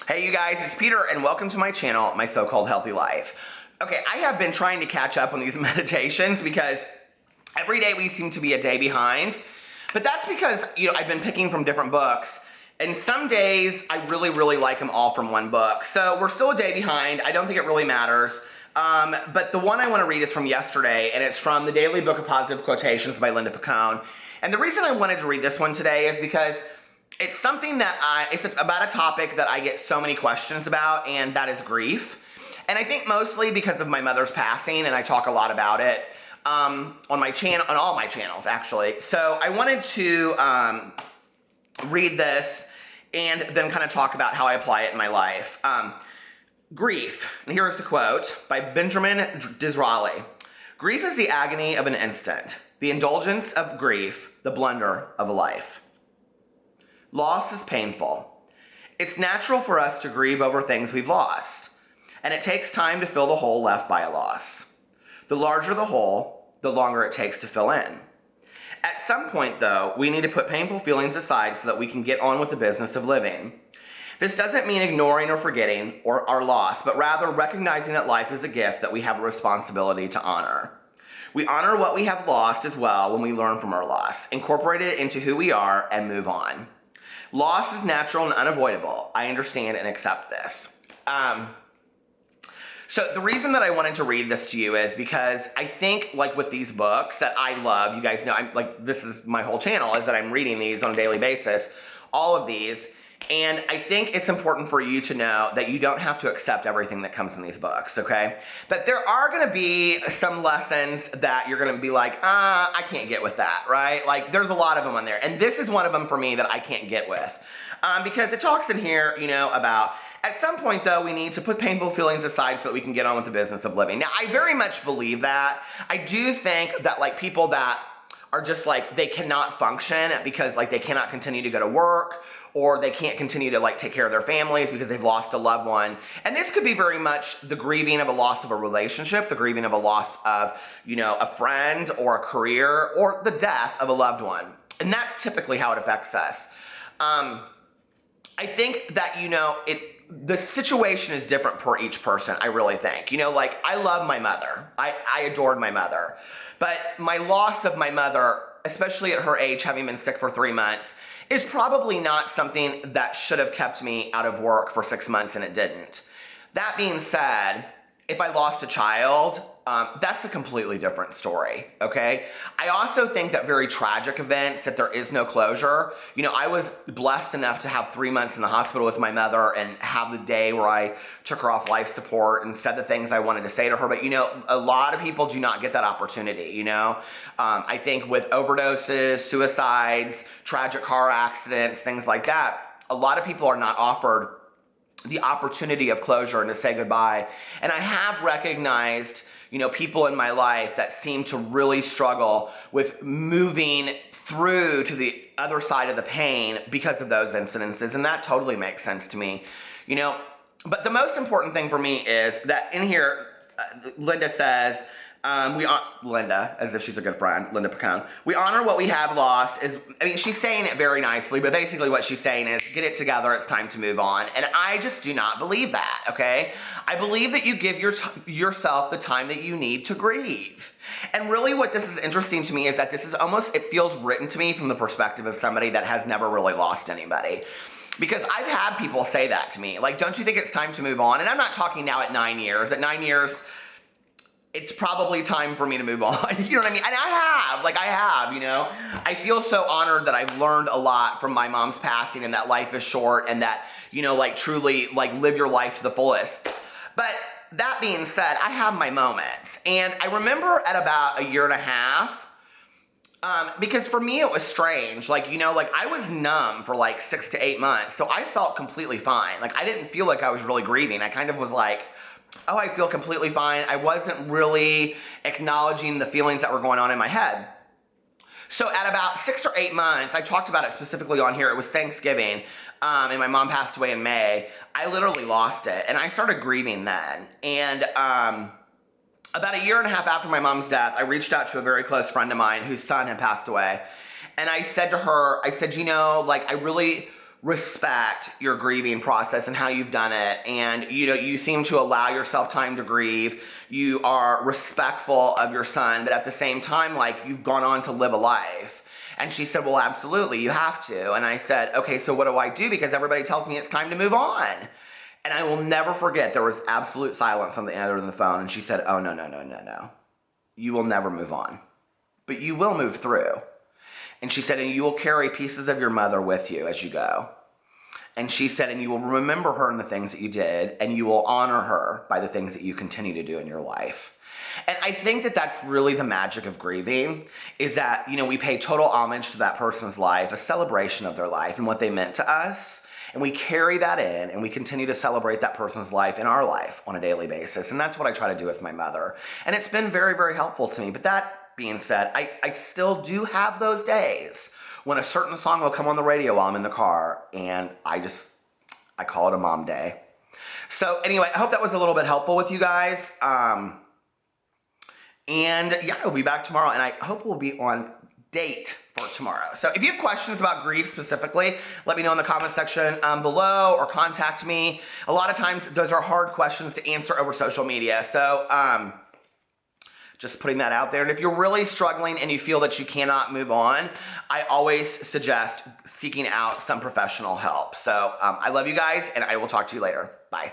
Hey you guys, it's Peter and welcome to my channel, My So-Called Healthy Life. Okay, I have been trying to catch up on these meditations because every day we seem to be a day behind. But that's because, I've been picking from different books. And some days I really like them all from one book. So we're still a day behind. I don't think it really matters. But the one I want to read is from yesterday, and it's from the Daily Book of Positive Quotations by Linda Picone. And the reason I wanted to read this one today is because it's something that it's about a topic that I get so many questions about, and that is grief. And I think mostly because of my mother's passing, and I talk a lot about it on my channel, on all my channels actually. So I wanted to read this and then kind of talk about how I apply it in my life. Grief, and here's the quote by Benjamin Disraeli. Grief is the agony of an instant, the indulgence of grief, the blunder of a life. Loss is painful. It's natural for us to grieve over things we've lost, and it takes time to fill the hole left by a loss. The larger the hole, the longer it takes to fill in. At some point, though, we need to put painful feelings aside so that we can get on with the business of living. This doesn't mean ignoring or forgetting our loss, but rather recognizing that life is a gift that we have a responsibility to honor. We honor what we have lost as well when we learn from our loss, incorporate it into who we are, and move on. Loss is natural and unavoidable. I understand and accept this. So the reason that I wanted to read this to you is because I think, like with these books that I love, you guys know, this is my whole channel, is that I'm reading these on a daily basis, all of these, and I think it's important for you to know that you don't have to accept everything that comes in these books, okay? That there are gonna be some lessons that you're gonna be like, I can't get with that, right? Like, there's a lot of them on there, and this is one of them for me that I can't get with. Because it talks in here, about at some point, though, we need to put painful feelings aside so that we can get on with the business of living. Now, I very much believe that. I do think that, like, people that are just, like, they cannot function because, like, they cannot continue to go to work, or they can't continue to, like, take care of their families because they've lost a loved one. And this could be very much the grieving of a loss of a relationship, the grieving of a loss of, a friend or a career, or the death of a loved one. And that's typically how it affects us. I think that, the situation is different per each person, I really think. Like, I love my mother. I adored my mother. But my loss of my mother, especially at her age, having been sick for 3 months, is probably not something that should have kept me out of work for 6 months, and it didn't. That being said, if I lost a child, that's a completely different story, okay? I also think that very tragic events, that there is no closure. I was blessed enough to have 3 months in the hospital with my mother and have the day where I took her off life support and said the things I wanted to say to her. But, a lot of people do not get that opportunity, I think with overdoses, suicides, tragic car accidents, things like that, a lot of people are not offered the opportunity of closure and to say goodbye. And I have recognized, people in my life that seem to really struggle with moving through to the other side of the pain because of those incidences. And that totally makes sense to me, But the most important thing for me is that in here, Linda says, Linda, as if she's a good friend, Linda Picone, we honor what we have lost she's saying it very nicely, but basically what she's saying is, get it together, it's time to move on. And I just do not believe that, okay? I believe that you give yourself the time that you need to grieve. And really what this is interesting to me is that this is almost, it feels written to me from the perspective of somebody that has never really lost anybody. Because I've had people say that to me, like, don't you think it's time to move on? And I'm not talking now at 9 years. At 9 years, it's probably time for me to move on. You know what I mean? And I have. I feel so honored that I've learned a lot from my mom's passing, and that life is short, and that, truly, live your life to the fullest. But that being said, I have my moments. And I remember at about a year and a half, because for me it was strange. I was numb for 6 to 8 months. So I felt completely fine. I didn't feel like I was really grieving. I kind of was like, oh, I feel completely fine. I wasn't really acknowledging the feelings that were going on in my head. So at about 6 or 8 months, I talked about it specifically on here. It was Thanksgiving, and my mom passed away in May. I literally lost it, and I started grieving then. And about a year and a half after my mom's death, I reached out to a very close friend of mine whose son had passed away. And I said to her, I really respect your grieving process and how you've done it. And, you know, you seem to allow yourself time to grieve. You are respectful of your son, but at the same time, like, you've gone on to live a life. And she said, well, absolutely, you have to. And I said, okay, so what do I do? Because everybody tells me it's time to move on. And I will never forget, there was absolute silence on the other end of the phone. And she said, oh, no. You will never move on, but you will move through. And she said, and you will carry pieces of your mother with you as you go. And she said, and you will remember her and the things that you did, and you will honor her by the things that you continue to do in your life. And I think that that's really the magic of grieving, is that, you know, we pay total homage to that person's life, a celebration of their life and what they meant to us. And we carry that in, and we continue to celebrate that person's life in our life on a daily basis. And that's what I try to do with my mother. And it's been very, very helpful to me. But that being said, I still do have those days when a certain song will come on the radio while I'm in the car, and I call it a mom day. So anyway, I hope that was a little bit helpful with you guys. And yeah, we'll be back tomorrow, and I hope we'll be on date for tomorrow. So if you have questions about grief specifically, let me know in the comment section below, or contact me. A lot of times those are hard questions to answer over social media. So just putting that out there. And if you're really struggling and you feel that you cannot move on, I always suggest seeking out some professional help. So I love you guys, and I will talk to you later. Bye.